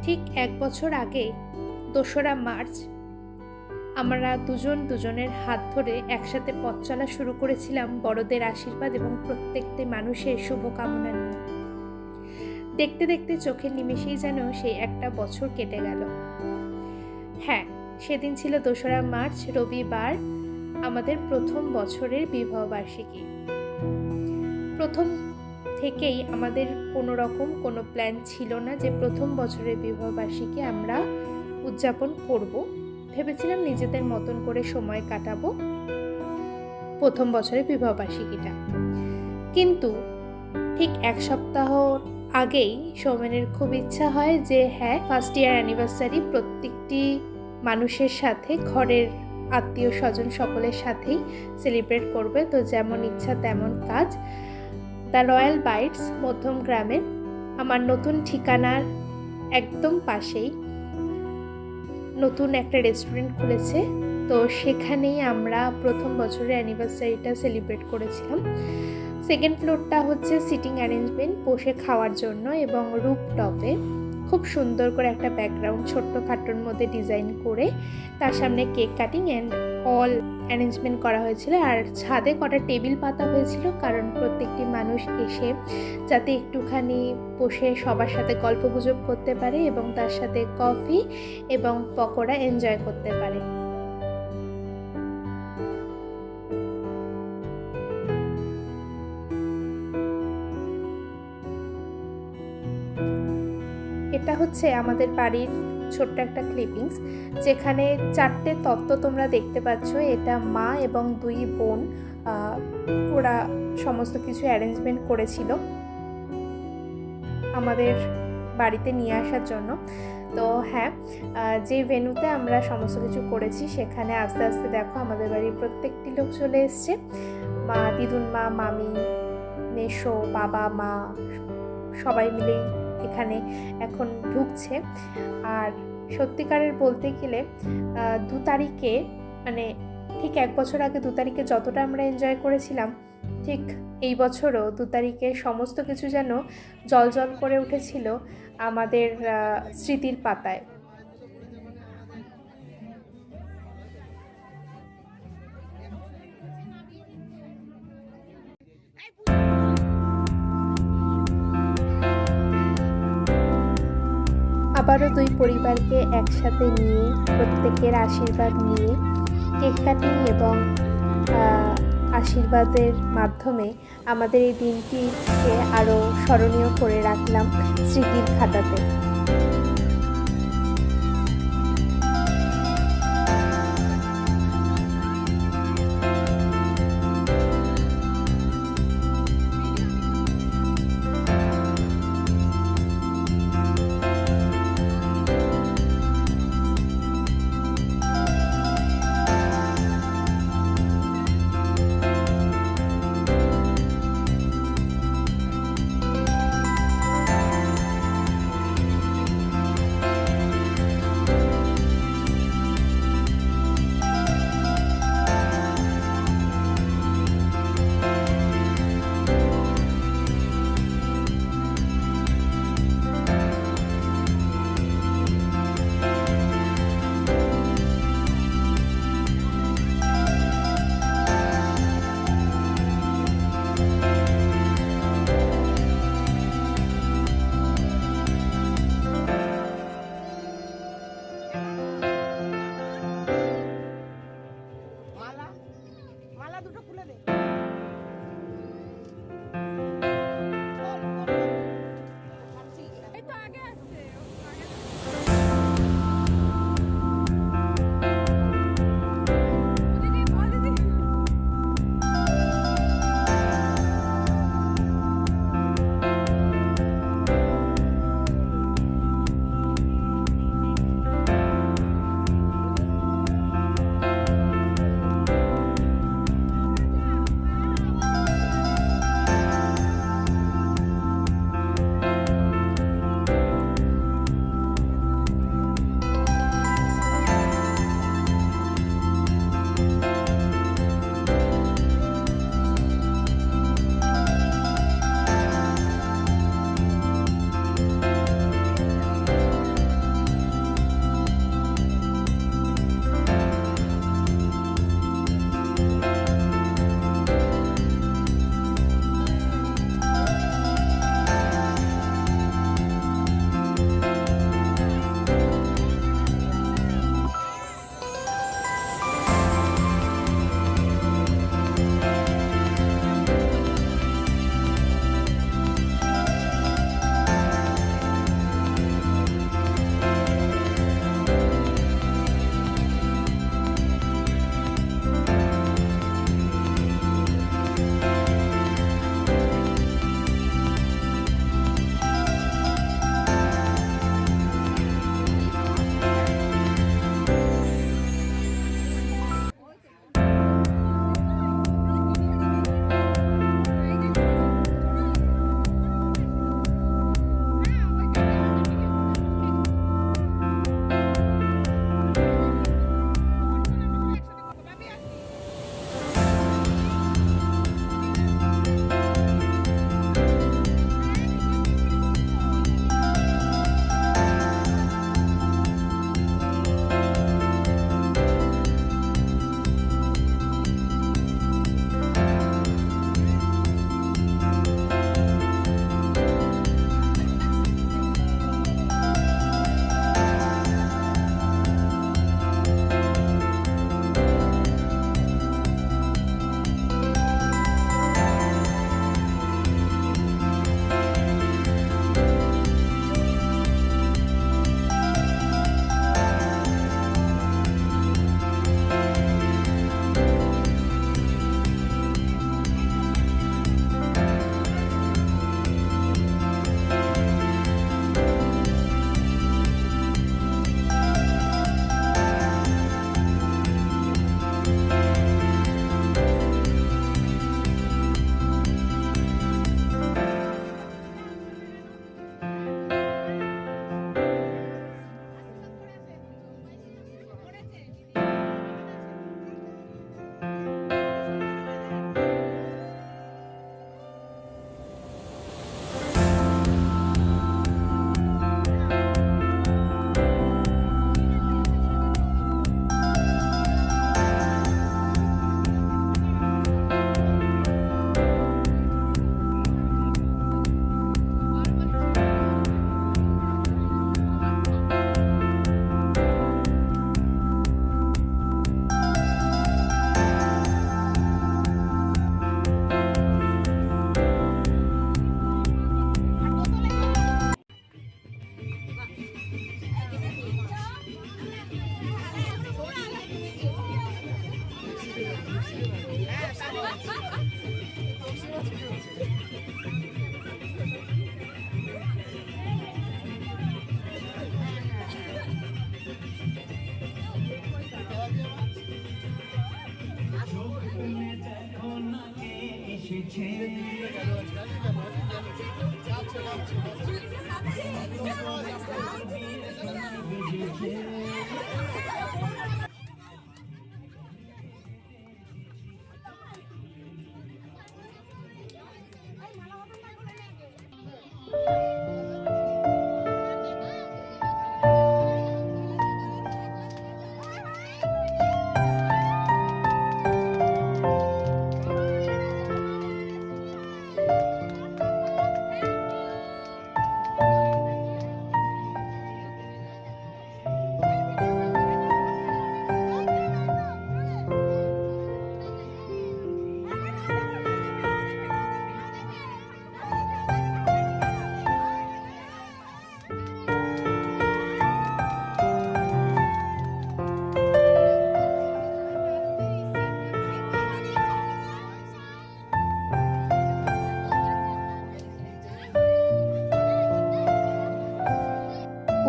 ঠিক 1 বছর আগে ২রা মার্চ আমরা দুজনের হাত ধরে একসাথে পথ চলা শুরু করেছিলাম বড়দের আশীর্বাদ এবং প্রত্যেকটি মানুষের শুভকামনা নিয়ে। দেখতে দেখতে চোখের নিমেষেই যেন সেই একটা বছর কেটে গেল। হ্যাঁ, সেদিন ছিল ২রা মার্চ, রবিবার, আমাদের প্রথম বছরের বিবাহবার্ষিকী। প্রথম থেকেই আমাদের কোনো প্ল্যান ছিল না যে প্রথম বছরের বিবাহবার্ষিকী আমরা উদযাপন করব। ভেবেছিলাম নিজেদের মতন করে সময় কাটাবো প্রথম বছরের বিবাহবার্ষিকীটা। কিন্তু ঠিক 1 সপ্তাহ আগেই সৌমেনের খুব ইচ্ছা হয় যে হ্যাঁ, ফার্স্ট ইয়ার অ্যানিভার্সারি প্রত্যেকটি মানুষের সাথে, ঘরের আত্মীয় স্বজন সকলের সাথেই সেলিব্রেট করবে। তো যেমন ইচ্ছা তেমন কাজ। দ্য রয়্যাল বাইটস মধ্যম গ্রামে আমার নতুন ঠিকানার একদম পাশেই নতুন একটা রেস্টুরেন্ট খুলেছে। তো সেখানেই আমরা প্রথম বছরের অ্যানিভার্সারিটা সেলিব্রেট করেছিলাম। সেকেন্ড ফ্লোরটা হচ্ছে সিটিং অ্যারেঞ্জমেন্ট, বসে খাওয়ার জন্য, এবং রুফটপে খুব সুন্দর করে একটা ব্যাকগ্রাউন্ড ছোট্ট খাট্টোর মধ্যে ডিজাইন করে তার সামনে cake cutting and all arrangement করা হয়েছিল। আর ছাদে কটা টেবিল পাতা হয়েছিল, কারণ প্রত্যেকটি মানুষ এসে যাতে একটুখানি বসে সবার সাথে গল্পগুজব করতে পারে এবং তার সাথে কফি এবং পকোড়া এনজয় করতে পারে। এটা হচ্ছে আমাদের বাড়ির ছোট্ট একটা ক্লিপিংস, যেখানে 4টে তত্ত্ব তোমরা দেখতে পাচ্ছ। এটা মা এবং 2 বোন, ওরা সমস্ত কিছু অ্যারেঞ্জমেন্ট করেছিল আমাদের বাড়িতে নিয়ে আসার জন্য। তো হ্যাঁ, যে ভেন্যুতে আমরা সমস্ত কিছু করেছি সেখানে আস্তে আস্তে দেখো আমাদের বাড়ির প্রত্যেকটি লোক চলে এসছে। মা, দিদুন মা, মামি, মেসো, বাবা, মা সবাই মিলেই এখানে এখন ঢুকছে। আর সত্যিকারের বলতে গেলে 2 তারিখে, মানে ঠিক 1 বছর আগে 2 তারিখে যতটা আমরা এনজয় করেছিলাম, ঠিক এই বছরও 2 তারিখে সমস্ত কিছু যেন জল করে উঠেছিল আমাদের স্মৃতির পাতায়। আবারও 2 পরিবারকে একসাথে নিয়ে, প্রত্যেকের আশীর্বাদ নিয়ে কেক কাটিং এবং আশীর্বাদের মাধ্যমে আমাদের এই দিনটিকে আরও স্মরণীয় করে রাখলাম স্মৃতির খাতাতে।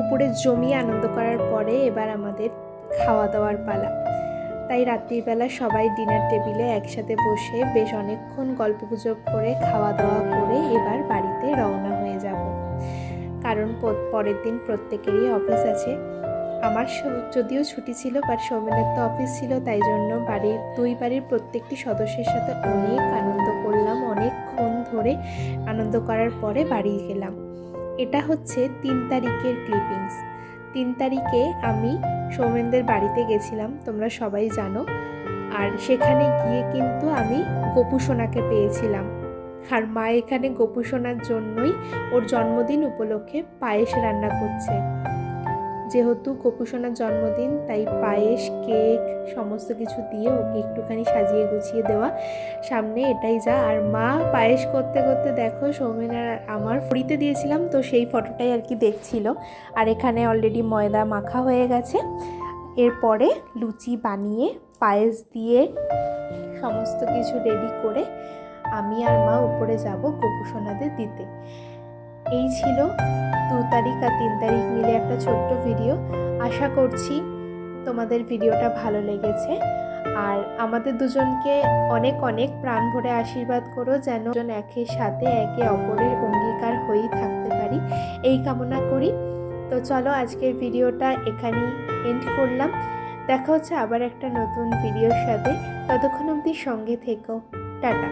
উপরে জমিয়ে আনন্দ করার পরে এবার আমাদের খাওয়া দাওয়ার পালা। তাই রাত্রিবেলা সবাই ডিনার টেবিলে একসাথে বসে বেশ অনেকক্ষণ গল্পগুজব করে খাওয়া দাওয়া করে এবার বাড়িতে রওনা হয়ে যাব। কারণ পরের দিন প্রত্যেকেরই অফিস আছে। আমার যদিও ছুটি ছিল, বাট সৌমেনের তো অফিস ছিল, তাই জন্য দুই বাড়ির প্রত্যেকটি সদস্যের সাথে অনেক আনন্দ করলাম। অনেকক্ষণ ধরে আনন্দ করার পরে বাড়ি গেলাম। এটা হচ্ছে 3 তারিখের ক্লিপিংস। 3 তারিখে আমি সৌমেনদের বাড়িতে গেছিলাম, তোমরা সবাই জানো। আর সেখানে গিয়ে কিন্তু আমি গোপু সোনাকে পেয়েছিলাম। আর মা এখানে গোপু সোনার জন্যই ওর জন্মদিন উপলক্ষে পায়েস রান্না করছে। যেহেতু গোপু সোনার জন্মদিন, তাই পায়েস, কেক সমস্ত কিছু দিয়ে ওকে একটুখানি সাজিয়ে গুছিয়ে দেওয়া সামনে, এটাই যা। আর মা পায়েস করতে করতে দেখো সৌমেন আর আমার ফ্রিতে দিয়েছিলাম, তো সেই ফটোটাই আর কি দেখছিল। আর এখানে অলরেডি ময়দা মাখা হয়ে গেছে। এরপরে লুচি বানিয়ে পায়েস দিয়ে সমস্ত কিছু রেডি করে আমি আর মা উপরে যাব গোপু সোনাদের দিতে। এই ছিল 2 তারিখ আর 3 তারিখ মিলে একটা ছোট্ট ভিডিও। আশা করছি তোমাদের ভিডিওটা ভালো লেগেছে। আর আমাদের দুজনকে অনেক অনেক প্রাণ ভরে আশীর্বাদ করো, যেন একের সাথে একে অপরের অঙ্গীকার হয়েই থাকতে পারি, এই কামনা করি। তো চলো আজকের ভিডিওটা এখানেই এন্ড করলাম। দেখা হচ্ছে আবার একটা নতুন ভিডিওর সাথে। ততক্ষণ অবধি সঙ্গে থেকো। টাটা।